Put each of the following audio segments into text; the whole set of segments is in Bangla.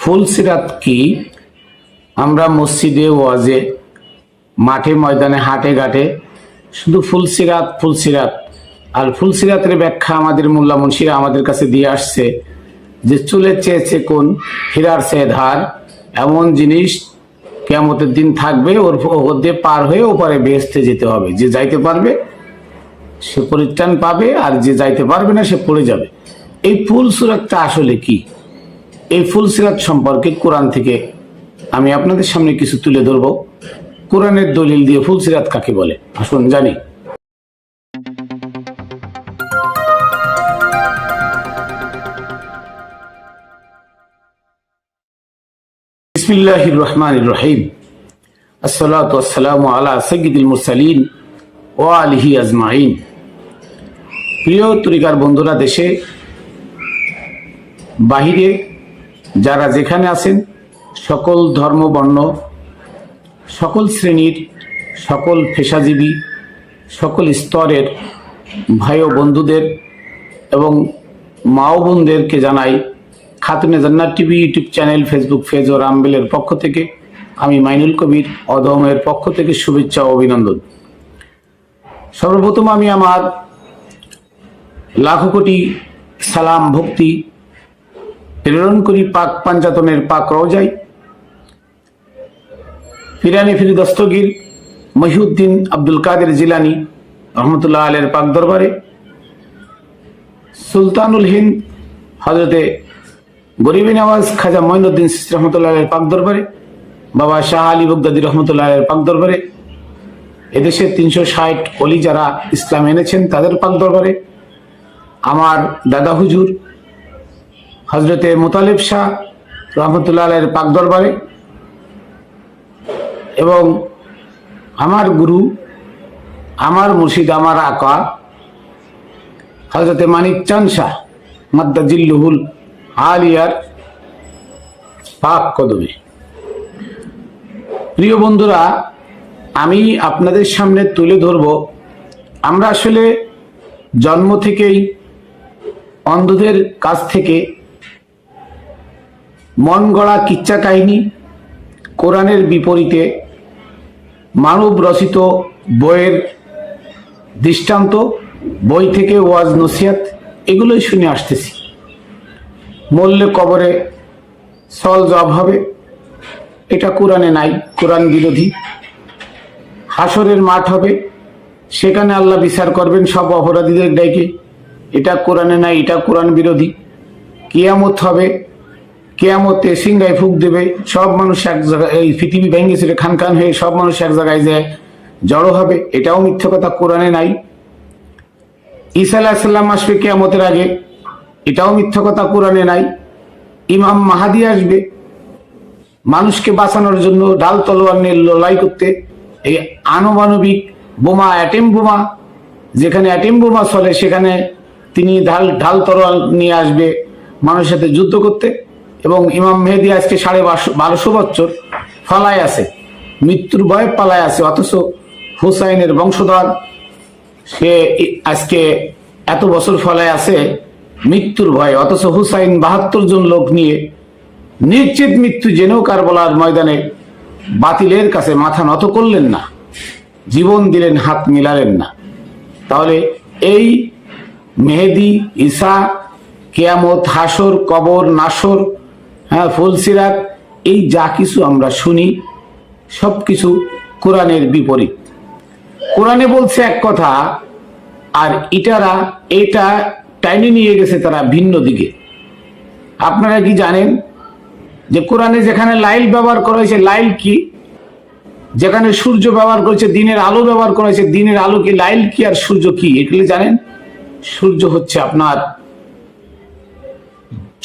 ফুলসিরাত কি? আমরা মসজিদে, ওয়াজে, মাঠে ময়দানে, হাটে ঘাটে শুধু ফুলসিরাত ফুলসিরাত আর ফুলসিরাতের ব্যাখ্যা আমাদের মোল্লা মুন্সিরা আমাদের কাছে দিয়ে আসছে যে চুলের চেয়েছে কোন, হীরার চেয়ে ধার, এমন জিনিস কিয়ামতের দিন থাকবে, ওর দিয়ে পার হয়ে ওপারে বেহেশতে যেতে হবে। যে যাইতে পারবে সে পরিত্রাণ পাবে, আর যে যাইতে পারবে না সে পড়ে যাবে। এই ফুলসিরাতটা আসলে কি? এই ফুলসিরাত সম্পর্কে কোরআন থেকে আমি আপনাদের সামনে কিছু তুলে ধরবো। কোরআনের দলিল দিয়ে ফুলসিরাত কাকে বলে আসুন জানি। বিসমিল্লাহির রহমানির রহিম। আসসালাতু ওয়াসসালামু আলা সাইয়্যিদিল মুরসালিন ওয়া আলিহি আজমাইন। প্রিয় তরিকার বন্ধুরা, দেশে বাহিরে যারা যেখানে আছেন, সকল ধর্ম, বর্ণ, সকল শ্রেণীর, সকল পেশাজীবী, সকল স্তরের ভাই ও বন্ধুদের এবং মা ও বোনদেরকে জানাই Khatune Jannat TV YouTube channel, Facebook page ও রামবেলের পক্ষ থেকে, আমি মাইনুল কবির অদমের পক্ষ থেকে শুভেচ্ছা ও অভিনন্দন। সর্বপ্রথম আমি আমার লাখো কোটি সালাম ভক্তি প্রেরণ করি পাক পাঞ্জাতনের পাক রওজায় পিরানি ফির দস্তগীর মহিউদ্দিন আব্দুল কাদের জিলানি রহমতুল্লাহ আলের পাক দরবারে, সুলতানুল হিন্দ হজরতে গরিবে নওয়াজ খাজা মঈনুদ্দিন চিশতি রহমতুল্লাহ আলের পাক দরবারে, বাবা শাহ আলী বগদাদী রহমতুল্লাহ আলের পাক দরবারে, এদেশের 360 অলি যারা ইসলাম এনেছেন তাদের পাক দরবারে, আমার দাদা হুজুর হজরতে মুতালিব শাহ রহমতুল্লাহ আলের পাক দরবারে, এবং আমার গুরু, আমার মুর্শিদ, আমার আকা হজরতে মানিক চাঁদ শাহ মাদ্দাজিল্লুহুল আলিয়ার পাক কদমে। প্রিয় বন্ধুরা, আমি আপনাদের সামনে তুলে ধরব, আমরা আসলে জন্ম থেকেই অন্ধদের কাছ থেকে মন গড়া কিচ্ছা কাহিনী, কোরআনের বিপরীতে মানব রচিত বইয়ের দৃষ্টান্ত, বই থেকে ওয়াজ নসিহত, এগুলোই শুনে আসতেছি। মরলে কবরে সওয়াল জবাব হবে, এটা কোরআনে নাই, কোরআন বিরোধী। হাসরের মাঠ হবে, সেখানে আল্লাহ বিচার করবেন সব অপরাধীদের ডেকে, এটা কোরআনে নাই, এটা কোরআন বিরোধী। কিয়ামত হবে, কিয়ামতে সিংহায় ফুক দেবে, সব মানুষ এক জায়গায়, এই পৃথিবী ভেঙে ছিল খান খান হয়ে সব মানুষ এক জায়গায় যায় জড়ো হবে, এটাও মিথ্যা কথা, কোরআনে নাই। ঈসা আলাইহিস সালাম আসবে কিয়ামতের আগে, এটাও মিথ্যা কথা, কোরআনে নাই। ইমাম মাহাদি আসবে মানুষকে বাঁচানোর জন্য ঢাল তলোয়ার নিয়ে লড়াই করতে, এই আনুমানবিক বোমা, অ্যাটেম বোমা, যেখানে অ্যাটেম বোমা চলে সেখানে তিনি ঢাল তলোয়ার নিয়ে আসবে মানুষের সাথে যুদ্ধ করতে। এবং ইমাম মেহেদী আজকে 1250 বছর ফলায় আছে, মৃত্যুর ভয়ে পালায় আছে, অথচ হুসাইনের বংশধর, সে আজকে এত বছর ফলায় আছে মৃত্যুর ভয়ে, অথচ হুসাইন 72 জন লোক নিয়ে নিশ্চিত মৃত্যু জেনেও কারবালার ময়দানে বাতিলের কাছে মাথা নত করলেন না, জীবন দিলেন, হাত মিলালেন না। তাহলে এই মেহেদী, ঈসা, কিয়ামত, হাসর, কবর, নাসর, ফুলসিরাত, এই যা কিছু আমরা শুনি সবকিছু কোরআনের বিপরীত। কোরআনে বলছে এক কথা, আর ইটারা এটা টাইনে নিয়ে গেছে তারা ভিন্ন দিকে। আপনারা কি জানেন যে কোরআনে যেখানে লাইল ব্যবহার করা হয়েছে, লাইল কি? যেখানে সূর্য ব্যবহার করেছে, দিনের আলো ব্যবহার করা হয়েছে, দিনের আলো কি? লাইল কি আর সূর্য কি এগুলো জানেন? সূর্য হচ্ছে আপনার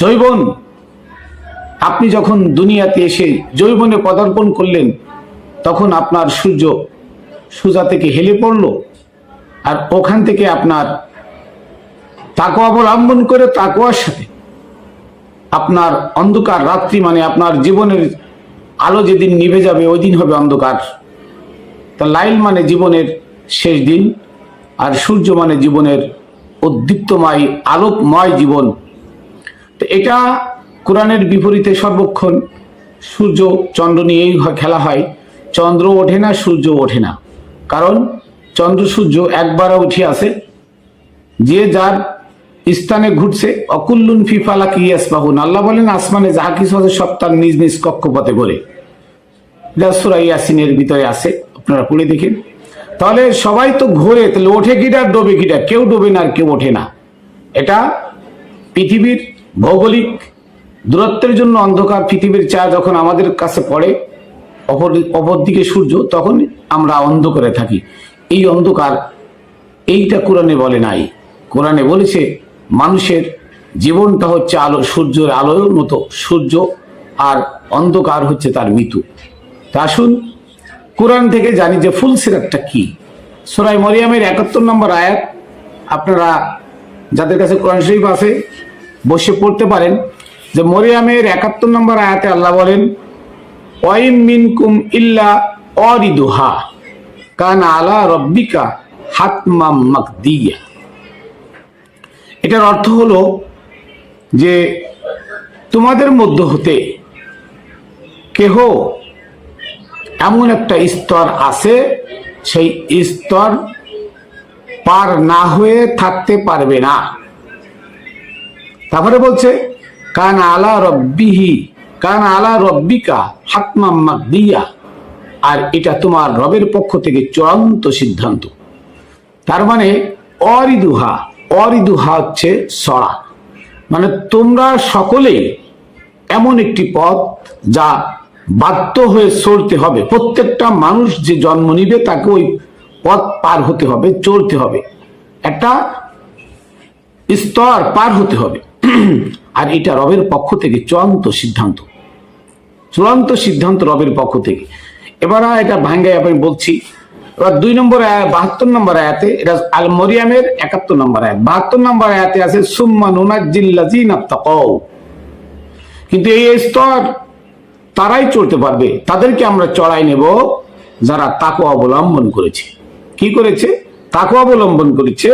যৌবন। আপনি যখন দুনিয়াতে এসে যৌবনে পদার্পণ করলেন, তখন আপনার সূর্য সোজা থেকে হেলে পড়ল, আর ওখান থেকে আপনার তাকওয়া অবলম্বন করে তাকওয়ার সাথে আপনার অন্ধকার রাত্রি, মানে আপনার জীবনের আলো যেদিন নিভে যাবে ওই দিন হবে অন্ধকার। তা লাইল মানে জীবনের শেষ দিন, আর সূর্য মানে জীবনের উদ্দীপ্তময় আলোকময় জীবন। তো এটা কোরআনের বিপরীতে সর্বক্ষণ সূর্য চন্দ্র নিয়েই খেলা হয়। চন্দ্র ওঠে না, সূর্য ওঠে না, কারণ চন্দ্র সূর্য একবারও উঠে আসে, যে যার স্থানে ঘুরছে। অকুল্লুন ফি ফালাকি ইয়াসবাহুন, আল্লাহ বলেন আসমানে যাহা কিছু আছে সব তার নিজ নিজ কক্ষপথে ঘোরে। সূরা ইয়াসিনের ভিতরে আছে, আপনারা পড়ে দেখেন। তাহলে সবাই তো ঘোরে, তাহলে ওঠে কিটা ডোবে কিটা? কেউ ডোবে না আর কেউ ওঠে না। এটা পৃথিবীর ভৌগোলিক দূরত্বের জন্য অন্ধকার পৃথিবীর ছায়া যখন আমাদের কাছে পড়ে, অপরদিকে সূর্য, তখন আমরা অন্ধকারে থাকি। এই অন্ধকার এইটা কোরআনে বলে নাই। কোরআনে বলেছে মানুষের জীবনটা হচ্ছে আলো, সূর্যের আলোর মতো। সূর্য আর অন্ধকার হচ্ছে তার মৃত্যু। তা আসুন কোরআন থেকে জানি যে ফুলসিরাতটা কি। সূরা মরিয়মের ৭১ নম্বর আয়াত, আপনারা যাদের কাছে কোরআন শরীফ আছে বসে পড়তে পারেন। যে মরিয়মের ৭১ নম্বর আয়াতে আল্লাহ বলেন ওয়াইম মিনকুম ইল্লা ওয়ারিদুহা কানা আলা রব্বিকা হাতমাম মাকদিয়া। এটার অর্থ হলো যে তোমাদের মধ্য হতে কেহ এমন একটা স্তর আছে, সেই স্তর পার না হয়ে থাকতে পারবে না। তারপরে বলছে কান আলা রব্বিহি, কান আলা রব্বিকা হাতমাম মাকদিয়া, আর এটা তোমার রবের পক্ষ থেকে চূড়ান্ত সিদ্ধান্ত। তার মানে অরিদুহা, অরিদুহা হচ্ছে সরা, মানে তোমরা সকলেই এমন একটি পথ যা বাধ্য হয়ে চলতে হবে। প্রত্যেকটা মানুষ যে জন্ম নিবে তাকে ওই পথ পার হতে হবে, চলতে হবে, একটা স্তর পার হতে হবে। আর এটা রবের পক্ষ থেকে চূড়ান্ত সিদ্ধান্ত, চূড়ান্ত সিদ্ধান্ত রবের পক্ষ থেকে। এবার এটা ভাঙ্গাই আমি বলছি। এবার 2 নম্বর 72 নম্বর আয়াতে, এটা আল মরিয়মের ৭১ নম্বর আয়াত, 72 নম্বর আয়াতে আছে সুম্মা নুনাজ্জিল্লাযিনা তাকাও। কিন্তু এই স্তর তারাই চলতে পারবে, তাদেরকে আমরা চড়াই নেব যারা তাকওয়া অবলম্বন করেছে। কি করেছে? তাকওয়া অবলম্বন করেছে।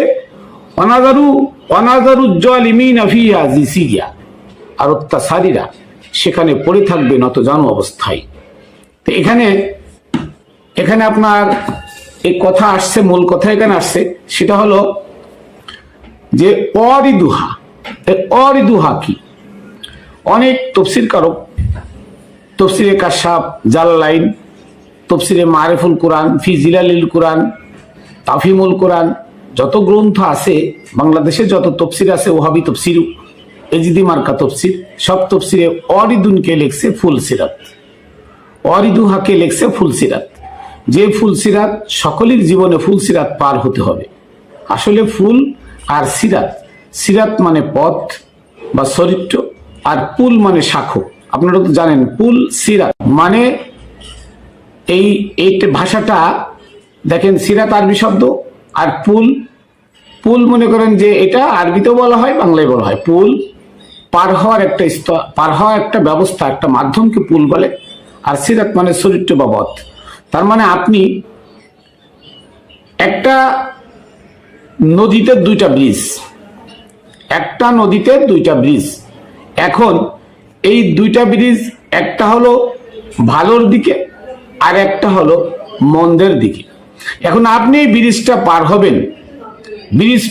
অনাযারু জালিমিনা ফিহা জিসিয়া, আর অত্যাচারীরা সেখানে পড়ে থাকবে নতজানু অবস্থায়। তো এখানে আপনার এই কথা আসছে, মূল কথা এখানে আসছে, সেটা হলো যে অরিদুহা। অরিদুহা কি? অনেক তফসির কারক, তফসিরে কাশাফ, জালালাইন, তফসিরে মারিফুল কোরআন, ফি জিলালিল কোরআন, তাফিমুল কোরআন, যত গ্রন্থ আছে বাংলাদেশে, যত তফসির আছে, ওহাবি তফসির, এজিদি মার্কা তফসির, সব তফসিরে অরিদুনকে লেখছে ফুলসিরাত, অরিদুহাকে লেখছে ফুলসিরাত। যে ফুলসিরাত সকলের জীবনে ফুলসিরাত পার হতে হবে। আসলে ফুল আর সিরাত, সিরাত মানে পথ বা চরিত্র, আর পুল মানে শাখো। আপনারা তো জানেন পুল সিরাত মানে এই ভাষাটা দেখেন, সিরাত আরবি শব্দ, আর পুল, পুল মনে করেন যে এটা আরবিতেও বলা হয়, বাংলায় বলা হয়। পুল পার হওয়ার একটা স্তর, পার হওয়ার একটা ব্যবস্থা, একটা মাধ্যমকে পুল বলে। আর সিরাত মানে চরিত্র বা পথ। তার মানে আপনি একটা নদীতে 2টা ব্রিজ, একটা নদীতে 2টা ব্রিজ। এখন এই 2টা ব্রিজ, একটা হলো ভালোর দিকে আর একটা হলো মন্দের দিকে। এখন আপনি এই ব্রিজটা পার হবেন, ব্রিজ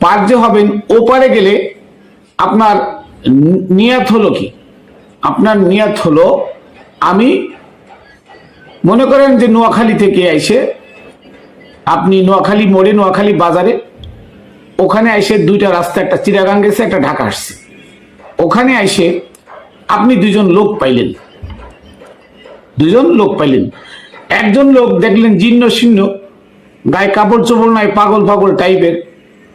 পার যে হবেন, ওপারে গেলে আপনার নিয়ত হলো কি? আপনার নিয়ত হলো, আমি মনে করেন যে নোয়াখালী থেকে এসে আপনি নোয়াখালী মোড়ে, নোয়াখালী বাজারে, ওখানে এসে 2টা রাস্তা, একটা চিটাগাং গেছে, একটা ঢাকা আসছে। ওখানে এসে আপনি 2জন লোক পাইলেন, 2জন লোক পাইলেন। একজন লোক দেখলেন জীর্ণ শীর্ণ, গায়ে কাপড় চোপড় নাই, পাগল পাগল টাইপের।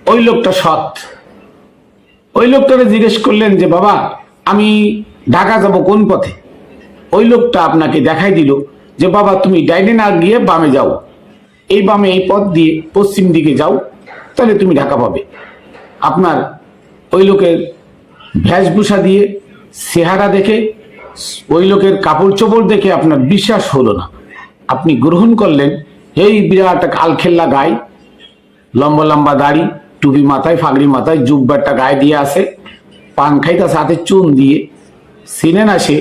ওই লোকটা সৎ। ওই লোকটাকে জিজ্ঞেস করলেন যে বাবা আমি ঢাকা যাব কোন পথে? ওই লোকটা আপনাকে দেখাই দিল যে বাবা তুমি ডাইনে না গিয়ে বামে যাও, এই বামে এই পথ দিয়ে পশ্চিম দিকে যাও, তাহলে তুমি ঢাকা পাবে। আপনার ওই লোকের ভেষভূষা দিয়ে, চেহারা দেখে, ওই লোকের কাপড় চোপড় দেখে আপনার বিশ্বাস হলো না। আপনি গ্রহণ করলেন এই বিরাট আলখেল্লা গায়ে, লম্বা লম্বা দাড়ি, টুপি মাথায়, ফাগড়ি মাথায়, জুব্বারটা গায়ে দিয়ে আসে, পান খাইতেছে হাতে চুন দিয়ে, চিনে না সে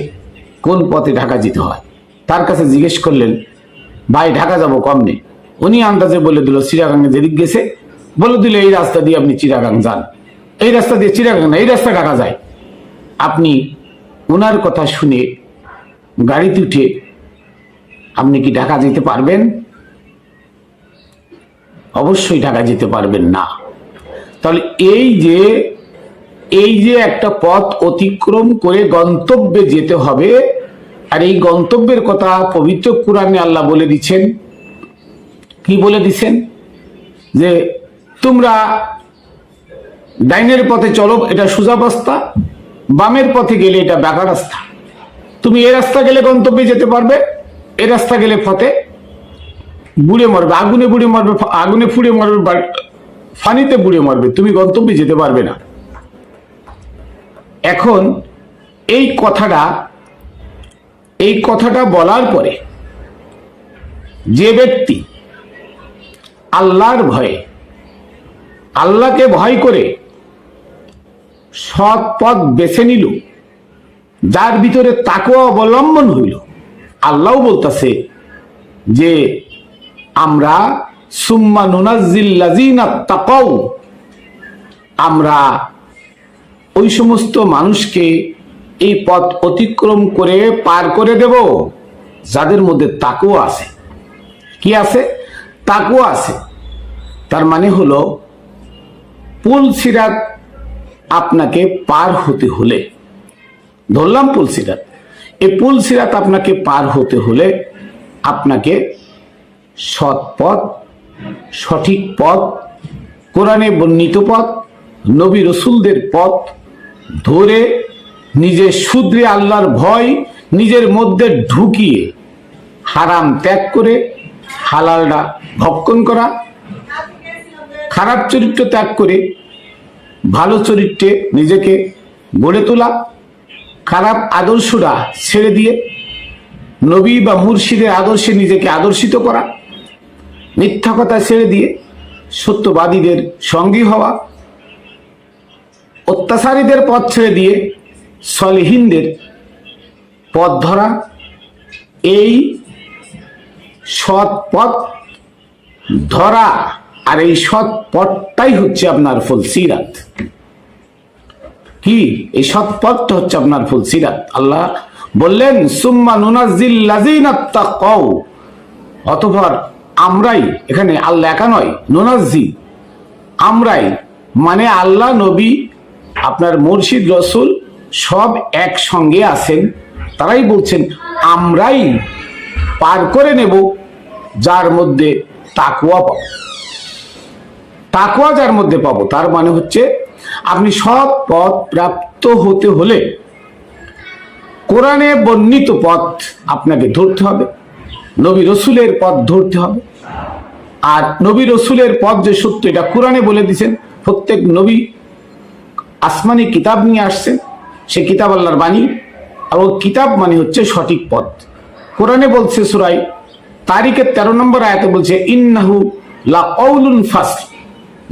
কোন পথে ঢাকা যেতে হয়। তার কাছে জিজ্ঞেস করলেন, ভাই ঢাকা যাবো কমনে? উনি আন্দাজে বলে দিল চিটাগাঙ্গে যেদিক গেছে, বলে দিল এই রাস্তা দিয়ে আপনি চিটাগাং যান, এই রাস্তা দিয়ে চিটাগাং না, এই রাস্তা ঢাকা যায়। আপনি ওনার কথা শুনে গাড়িতে উঠে আপনি কি ঢাকা যেতে পারবেন? অবশ্যই ঢাকা যেতে পারবেন না। তাহলে এই যে একটা পথ অতিক্রম করে গন্তব্যে যেতে হবে, আর এই গন্তব্যের কথা পবিত্র কোরআনে আল্লাহ বলে দিচ্ছেন। কি বলে দিচ্ছেন? যে তোমরা ডাইনের পথে চলো, এটা সোজা রাস্তা, বামের পথে গেলে এটা বাঁকা রাস্তা। তুমি এ রাস্তা গেলে গন্তব্যে যেতে পারবে, এ রাস্তা গেলে পথে বুড়ে মরবে, আগুনে বুড়ে মরবে, আগুনে ফুড়ে মরবে, ফানিতে বুড়ে মরবে, তুমি গন্তব্যে যেতে পারবে না। এখন এই কথাটা বলার পরে যে ব্যক্তি আল্লাহর ভয়ে, আল্লাহকে ভয় করে সৎ পথ বেছে নিল, যার ভিতরে তাকওয়া অবলম্বন হইল, আল্লাহ বলতেছে যে আমরা সুম্মা নুনাজ্জিল লাযিনা তাকাউ, আমরা ওই সমস্ত মানুষকে এই পথ অতিক্রম করে পার করে দেব যাদের মধ্যে তাকওয়া আছে। কি আছে? তাকওয়া আছে। তার মানে হলো পুল সিরাত আপনাকে পার হতে হলে, ধরলাম পুল সিরাত, এই পুল সিরাত আপনাকে পার হতে হলে আপনাকে সৎ পথ, সঠিক পথ, কোরআনে বর্ণিত পথ, নবী রসুলদের পথ ধরে নিজে শুধরে আল্লাহর ভয় নিজের মধ্যে ঢুকিয়ে হারাম ত্যাগ করে হালালটা ভক্ষণ করা, খারাপ চরিত্র ত্যাগ করে ভালো চরিত্রে নিজেকে গড়ে তোলা, খারাপ আদর্শটা ছেড়ে দিয়ে নবী বা মুর্শিদের আদর্শে নিজেকে আদর্শিত করা, মিথ্যা কথা ছেড়ে দিয়ে সত্যবাদীদের সঙ্গী হওয়া, অত্যাচারীদের পথ ছেড়ে দিয়ে সলিহিনদের পথ ধরা, এই সৎ পথ ধরা। আর এই সৎ পথটাই হচ্ছে আপনার ফুল সিরাত। কি? এই সৎ পথটা হচ্ছে আপনার ফুল সিরাত। আল্লাহ বললেন সুম্মা নুনাজ্জিল লাযিনা তাকাউ, অতঃপর আমরাই, এখানে আল্লাহ একা নয়, নুনাজ্জি আমরাই, মানে আল্লাহ, নবী, আপনার মুর্শিদ, রসুল সব একসঙ্গে আছেন। তারাই বলছেন আমরাই পার করে নেব যার মধ্যে তাকওয়া পাবো। তাকওয়া যার মধ্যে পাবো, তার মানে হচ্ছে আপনি সৎ পথ প্রাপ্ত হতে হলে কোরআনে বর্ণিত পথ আপনাকে ধরতে হবে, নবী রসুলের পথ ধরতে হবে। আর নবী রসুলের পথ যে সত্য, এটা কোরআনে বলে দিয়েছেন। প্রত্যেক নবী আসমানি কিতাব নিয়ে আসছেন, সে কিতাব আল্লাহর বাণী, আর ও কিতাব মানে হচ্ছে সঠিক পথ। কোরআনে বলছে সূরা তারিকের 13 নম্বর আয়াতে বলছে ইন্নাহু লাকাউলুন ফাসল,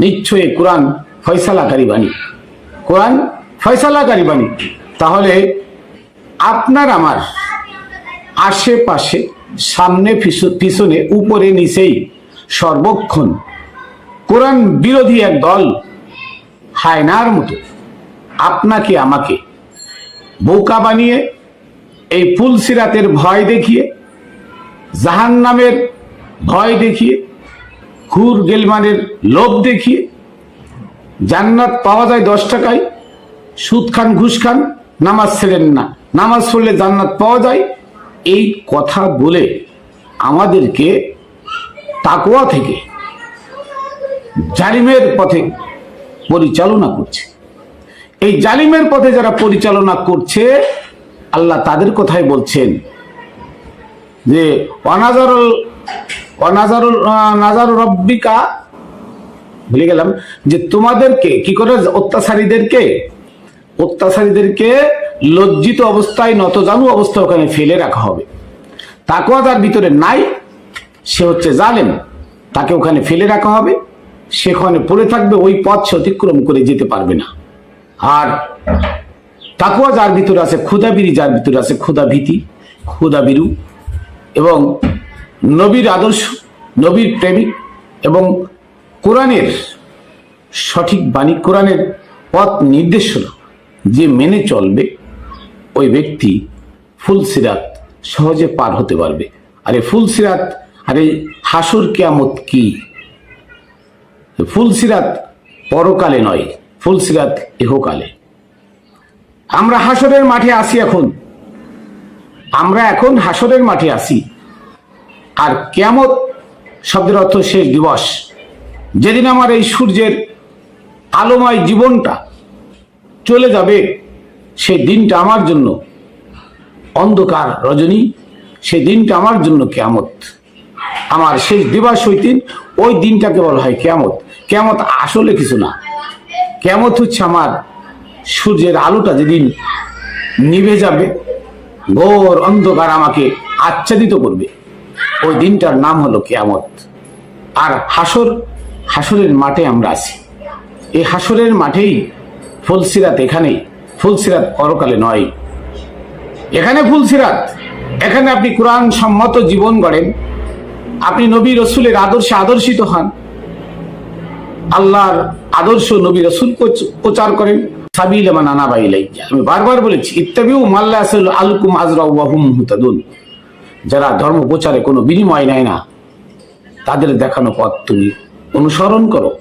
নিশ্চয়ই কোরআন ফয়সালাকারী বাণী, কোরআন ফয়সালাকারী বাণী। তাহলে আপনার আমার আশেপাশে, সামনে পিছনে, উপরে নিচেই সর্বক্ষণ কোরআন বিরোধী এক দল হায়নার মতো আপনাকে আমাকে বোকা বানিয়ে, এই ফুল সিরাতের ভয় দেখিয়ে, জাহান্নামের ভয় দেখিয়ে, ঘুর গেলমানের লোভ দেখিয়ে, জান্নাত পাওয়া যায় 10 টাকায়, সুদ খান, ঘুষ খান, নামাজ ছেড়েন না, নামাজ পড়লে জান্নাত পাওয়া যায়, এই কথা বলে আমাদেরকে তাকওয়া থেকে জালিমের পথে পরিচালনা করছে। এই জালিমের পথে যারা পরিচালনা করছে, আল্লাহ তাদের কথাই বলছেন যে নাজারুল রব্বিকা, ভুলে গেলাম, যে তোমাদেরকে কি করে অত্যাচারীদেরকে লজ্জিত অবস্থায়, নতজানু অবস্থায় ওখানে ফেলে রাখা হবে। তাকওয়া যার ভিতরে নাই, সে হচ্ছে জালেম, তাকে ওখানে ফেলে রাখা হবে, সেখানে পড়ে থাকবে, ওই পথ সে অতিক্রম করে যেতে পারবে না। আর তাকওয়া যার ভিতরে আছে, ক্ষুধাবিরি যার ভিতরে আছে, ক্ষুধাভীতি, ক্ষুধাবিরু এবং নবীর আদর্শ, নবীর প্রেমিক এবং কোরআনের সঠিক বাণী, কোরআনের পথ নির্দেশনা যে মেনে চলবে, ওই ব্যক্তি ফুলসিরাত সহজে পার হতে পারবে। আরে ফুলসিরাত, আরে হাসর কিয়ামত কি? ফুলসিরাত পরকালে নয়, ফুলসিরাত ইহকালে। আমরা হাসরের মাঠে আসি এখন, আমরা এখন হাসরের মাঠে আসি। আর কিয়ামত শব্দের অর্থ শেষ দিবস, যেদিন আমার এই সূর্যের আলোময় জীবনটা চলে যাবে, সেই দিনটা আমার জন্য অন্ধকার রজনী, সেই দিনটা আমার জন্য কিয়ামত। আমার শেষ দিবস হইতেন, ওই দিনটাকে বলা হয় কিয়ামত। কিয়ামত আসলে কিছু না, কিয়ামত হচ্ছে আমার সূর্যের আলোটা যেদিন নিভে যাবে, ঘোর অন্ধকার আমাকে আচ্ছাদিত করবে, ওই দিনটার নাম হলো কিয়ামত। আর হাসর, হাসরের মাঠে আমরা আছি। এই হাসরের মাঠেই ফুলসিরাত, এখানেই ফুলসিরাত, পরকালে নয়। এখানে ফুলসিরাত, এখানে আপনি কোরআন সম্মত জীবন গড়েন, আপনি নবী রসুলের আদর্শে আদর্শিত হন, আল্লাহর আদর্শ নবী রসুল প্রচার করেন। সাবিল মান আনাবা ইলাইয়া, আমি বারবার বলেছি, ইত্তাবিউ মাল্লা আলকুম আজরা ওয়া হুম মুহতাদুন। যারা ধর্ম প্রচারে কোনো বিনিময় নেয় না, তাদের দেখানো পথ তুমি অনুসরণ করো,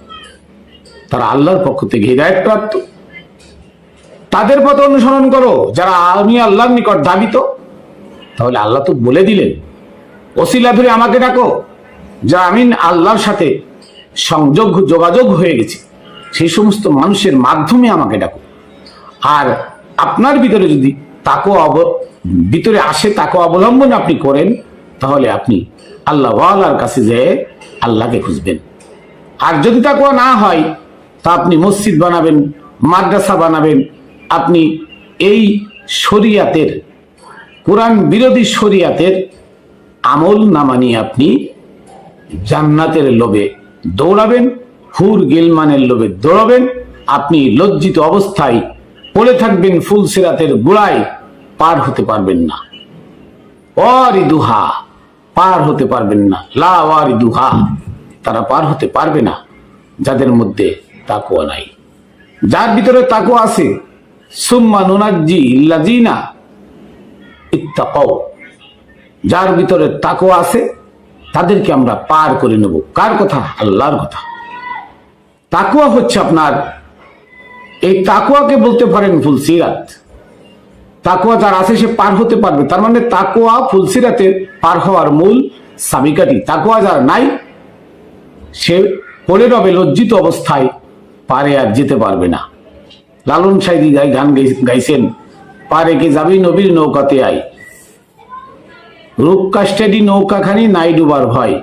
তারা আল্লাহর পক্ষ থেকে হিদায়াত প্রাপ্ত। তাদের পথ অনুসরণ করো যারা আমি আল্লাহর নিকট দাবিত। তাহলে আল্লাহ তো বলে দিলেন, ওসিলা ধরে আমাকে ডাকো, যা আমি আল্লাহর সাথে সংযোগ, যোগাযোগ হয়ে গেছে, সেই সমস্ত মানুষের মাধ্যমে আমাকে ডাকো। আর আপনার ভিতরে যদি তাকওয়া ভিতরে আসে, তাকওয়া অবলম্বন আপনি করেন, তাহলে আপনি আল্লাহ ওয়ালার কাছে যেয়ে আল্লাহকে খুঁজবেন। আর যদি তাকওয়া না হয়, তা আপনি মসজিদ বানাবেন, মাদ্রাসা বানাবেন, আপনি এই শরিয়াতের, কোরআন বিরোধী শরিয়াতের আমল না মানিয়ে আপনি জান্নাতের লোভে দৌড়াবেন, হুর গিলমানের লোভে দৌড়াবেন। আপনি লজ্জিত অবস্থায় পড়ে থাকবেন, ফুলসিরাতের গোড়ায় পার হতে পারবেন না। ওয়ারিদুহা, পার হতে পারবেন না। লা ওয়ারিদুহা, তারা পার হতে পারবে না যাদের মধ্যে তাকওয়া নাই। যার ভিতরে তাকওয়া আছে, সুম্মা নুনাজ্জি ইল্লাযিনা ইত্তাকাও, যার ভিতরে তাকওয়া আছে তাদেরকে আমরা পার করে নেব। কার কথা? আল্লাহর কথা। তাকওয়া হচ্ছে আপনার, এই তাকওয়াকে বলতে পারেন ফুলসিরাত। তাকওয়া যার আছে সে পার হতে পারবে, তার মানে তাকওয়া ফুলসিরাতে পার হওয়ার মূল চাবিকাঠি। তাকওয়া যার নাই, সে পড়ে রবে লজ্জিত অবস্থায়, পারে আর যেতে পারবে না। লালন সাইদি গান গাইছেন, পারে কে যাবি নবীর নৌকাতে আই, রূপ কাষ্টেডি নৌকাখানি নাই ডুবার ভয়।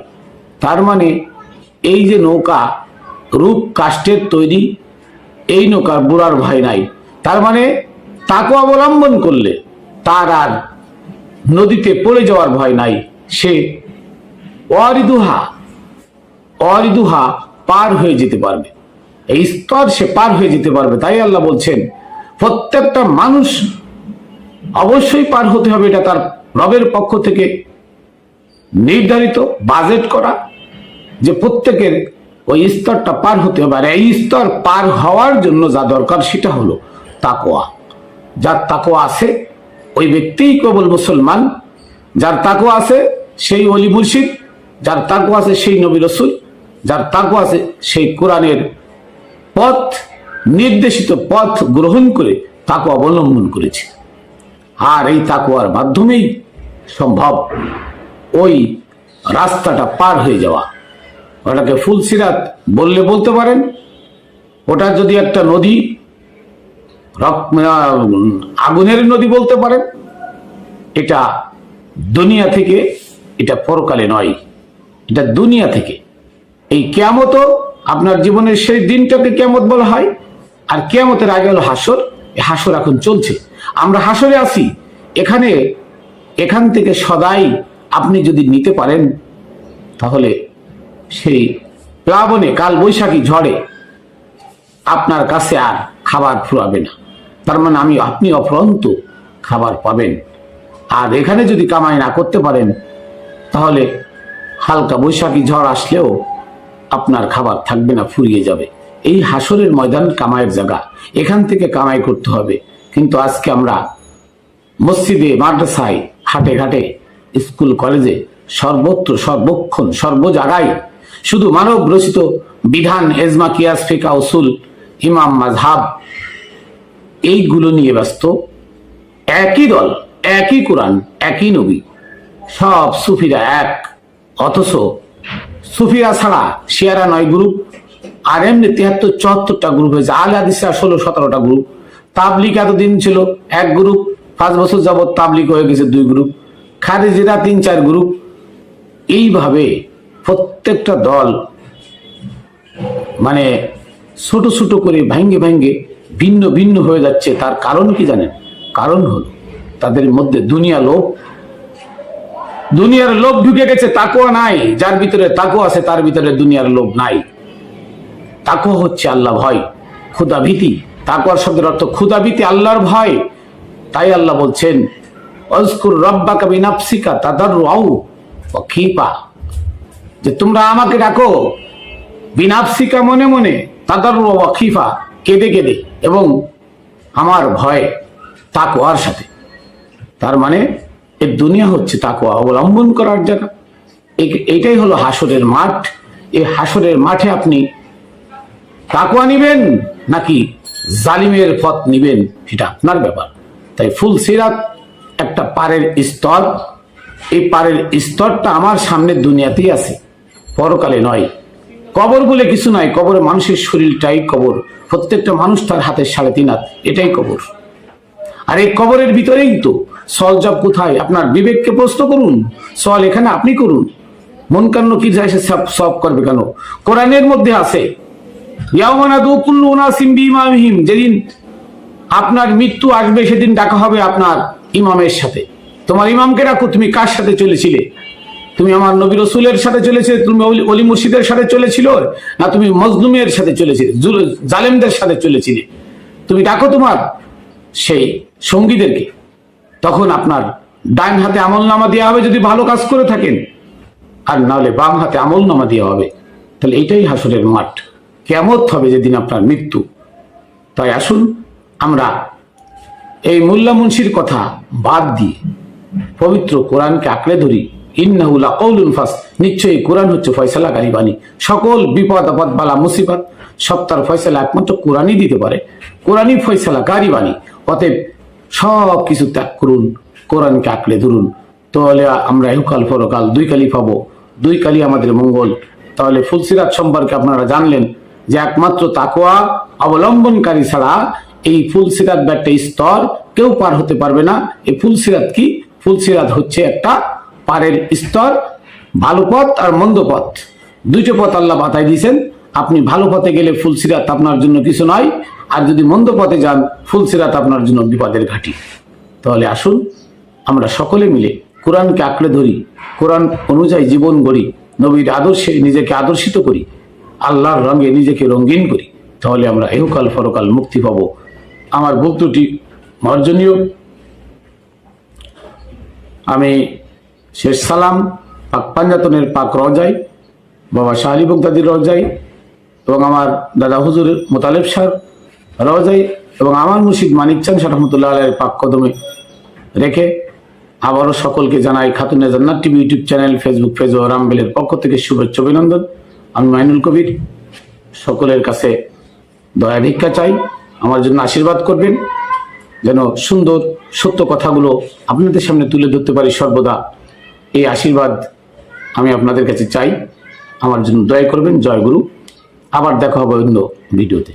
তার মানে এই যে নৌকা রূপ কাষ্টের তৈরি, এই নৌকার বুড়ার ভয় নাই। তার মানে তাকওয়া অবলম্বন করলে তার আর নদীতে পড়ে যাওয়ার ভয় নাই। সে ওয়ারিদুহা, ওয়ারিদুহা পার হয়ে যেতে পারবে, এই স্তর সে পার হয়ে যেতে পারবে। তাই আল্লাহ বলছেন, প্রত্যেকটা মানুষ অবশ্যই পার হতে হবে। এটা তার রবের পক্ষ থেকে নির্ধারিত, বাজেট করা, যে প্রত্যেকের ওই স্তরটা পার হতে হবে। আর এই স্তর পার হওয়ার জন্য যা দরকার সেটা হলো তাকওয়া। যার তাকওয়া আছে ওই ব্যক্তিই কেবল মুসলমান, যার তাকওয়া আছে সেই ওলি মুর্শিদ, যার তাকওয়া আছে সেই নবী রসুল, যার তাকওয়া আছে সেই কোরআনের পথ নির্দেশিত পথ গ্রহণ করে তাকওয়া অবলম্বন করেছে। আর এই তাকওয়ার মাধ্যমেই সম্ভব ওই রাস্তাটা পার হয়ে যাওয়া। ওটাকে ফুলসিরাত বললে বলতে পারেন। ওটা যদি একটা নদী, আগুনের নদী বলতে পারেন। এটা দুনিয়া থেকে, এটা পরকালে নয়, এটা দুনিয়া থেকে। এই কিয়ামতও আপনার জীবনের সেই দিনটাকে কিয়ামত বলা হয়। আর কিয়ামতের আগে হলো হাসর। হাসর এখন চলছে, আমরা হাসরে আছি। এখান থেকে সদাই আপনি যদি নিতে পারেন, তাহলে সেই প্লাবনে, কাল বৈশাখী ঝড়ে আপনার কাছে আর খাবার ফুরাবে না। তার মানে আপনি অফুরন্ত খাবার পাবেন। আর এখানে যদি কামাই না করতে পারেন তাহলে হালকা বৈশাখী ঝড় আসলেও আপনার খাবার থাকবে না, ফুরিয়ে যাবে। এই হাসরের ময়দান কামাইয়ের জায়গা, এখান থেকে কামাই করতে হবে। কিন্তু আজকে আমরা মসজিদে, মাদ্রাসায়, হাটে ঘাটে, স্কুল কলেজে, সর্বত্র সর্বক্ষণ সর্ব জায়গায় শুধু মানব রচিত বিধান, এজমা, কিয়াস, ফিকা, উসুল, ইমাম, মাযহাব এইগুলো নিয়ে ব্যস্ত। একই দল, একই কোরআন, একই নবী, সব সুফিরা এক। অথচ সুফিরা ছাড়া শিয়ারা 9 গ্রুপ, আর এমনি 73-74টা গ্রুপ হয়েছে। আহলে হাদিসরা 16-17টা গ্রুপ। তাবলিগ এতদিন ছিল 1 গ্রুপ, 5 বছর যাবৎ তাবলিগ হয়ে গেছে 2 গ্রুপ। খারিজিরা 3-4 গ্রুপ। এইভাবে প্রত্যেকটা দল মানে ছোট ছোট করে ভাঙ্গে ভাঙ্গে ভিন্ন ভিন্ন হয়ে যাচ্ছে। তার কারণ কি জানেন? কারণ হলো তাদের মধ্যে দুনিয়ার লোভ ঢুকে গেছে। তাকওয়া নাই। যার ভিতরে তাকওয়া আছে তার ভিতরে দুনিয়ার লোভ নাই। তাকওয়া হচ্ছে আল্লাহ ভয়, খোদা ভীতি। তাকওয়ার শব্দের অর্থ খোদা ভীতি, আল্লাহর ভয়। তাই আল্লাহ বলছেন, আযকুর রাব্বাকা বিনাফসিকা তাদাররুআ ওয়া খিফা, যে তোমরা আমাকে ডাকো বিনাফসিকা, মনে মনে, তাদাররুআ ওয়া খিফা, কেঁদে কেঁদে, এবং আমার ভয়, তাকওয়ার সাথে। তার মানে এই দুনিয়া হচ্ছে তাকওয়া অবলম্বন করার জায়গা। এটাই হলো হাসরের মাঠ। এই হাসরের মাঠে আপনি তাকওয়া নিবেন নাকি জালিমের পথ নিবেন, সেটা আপনার ব্যাপার। তাই ফুলসিরাত একটা পারের স্তর। এই পারের স্তরটা আমার সামনের দুনিয়াতেই আছে, পরকালে নয়। কবর বলে কিছু নাই। কবরে মানুষের শরীরটাই কবর। প্রত্যেকটা মানুষ তার হাতের 3.5 হাত, এটাই কবর। আর এই কবরের ভিতরেই তো সওয়াল কোথায়? আপনার বিবেককে প্রশ্ন করুন। সওয়াল এখানে আপনি করুন। মন কান্ন কি যায় সে সব করবে কেন? কোরআনের মধ্যে আছে, ইয়াউমা নাদউ কুল্লু উনাসিম বিইমামিহিম, যেদিন আপনার মৃত্যু আসবে সেদিন ডাকা হবে আপনার ইমামের সাথে। তোমার ইমামকে ডাকো, তুমি কার সাথে চলেছিলে? তুমি আমার নবী রাসূলের সাথে চলেছিলে? তুমি ওলি মুর্শিদের সাথে চলেছিল? না তুমি মজলুমের সাথে চলেছিলে, জালেমদের সাথে চলেছিলে? তুমি ডাকো তোমার সেই সঙ্গীদেরকে। তখন আপনার ডান হাতে আমলনামা দেওয়া হবে যদি ভালো কাজ করে থাকেন, আর না হলে বাম হাতে আমলনামা দেওয়া হবে। তাহলে এইটাই হাসরের মাঠ। কিয়ামত হবে যেদিন আপনার মৃত্যু। তাই আসুন আমরা এই মোল্লা মুন্সির কথা বাদ দিয়ে পবিত্র কোরআনকে আঁকড়ে ধরি। ইন্নাহু লাকাউলুন ফাসল, নিশ্চয়ই কোরআন হচ্ছে ফয়সালাকারী বাণী। সকল বিপদ আপদ বালা মুসিবত সব তার ফয়সালা একমাত্র কোরআনই দিতে পারে। কোরআনই ফয়সালাকারী বাণী। অতএব সব কিছু ত্যাগ করুন, কোরআনকে আঁকড়ে ধরুন। তাহলে আমরা ইহকাল পরকাল 2 কালই পাবো। 2 কালই আমাদের মঙ্গল। তাহলে ফুলসিরাত সম্পর্কে আপনারা জানলেন যে একমাত্র তাকওয়া অবলম্বনকারী ছাড়া এই ফুলসিরাত বা একটা স্তর কেউ পার হতে পারবে না। এই ফুলসিরাত কি? ফুলসিরাত হচ্ছে একটা পারের স্তর। ভালো পথ আর মন্দ পথ, 2টো পথ আল্লাহ বাতাই দিয়েছেন। আপনি ভালো পথে গেলে ফুলসিরাত আপনার জন্য কিছু নয়, আর যদি মন্দ পথে যান ফুলসিরাত আপনার জন্য বিপদের ঘাঁটি। তাহলে আসুন আমরা সকলে মিলে কোরআনকে আঁকড়ে ধরি, কোরআন অনুযায়ী জীবন গড়ি, নবীর আদর্শে নিজেকে আদর্শিত করি, আল্লাহর রঙে নিজেকে রঙিন করি। তাহলে আমরা ইহকাল পরকাল মুক্তি পাবো। আমার বক্তব্যটি মার্জনীয়। আমি শেষ সালাম পাক পাঞ্জাতনের পাক রওজায়, বাবা শাহ আলী বগদাদির রওজায়, এবং আমার দাদা হুজুর মোতালেব শাহ রওজায়, এবং আমার মুর্শিদ মানিক চাঁদ শাহ রহমতুল্লাহ আলাইহির পাক কদমে রেখে আবারও সকলকে জানাই Khatune Jannat TV YouTube channel, Facebook page ও রামবেলের পক্ষ থেকে শুভেচ্ছা অভিনন্দন। আমি মাইনুল কবির। সকলের কাছে দয়া ভিক্ষা চাই, আমার জন্য আশীর্বাদ করবেন যেন সুন্দর সত্য কথাগুলো আপনাদের সামনে তুলে ধরতে পারি সর্বদা। এই আশীর্বাদ আমি আপনাদের কাছে চাই। আমার জন্য দয়া করবেন। জয় গুরু। আবার দেখা হবে অন্য ভিডিওতে।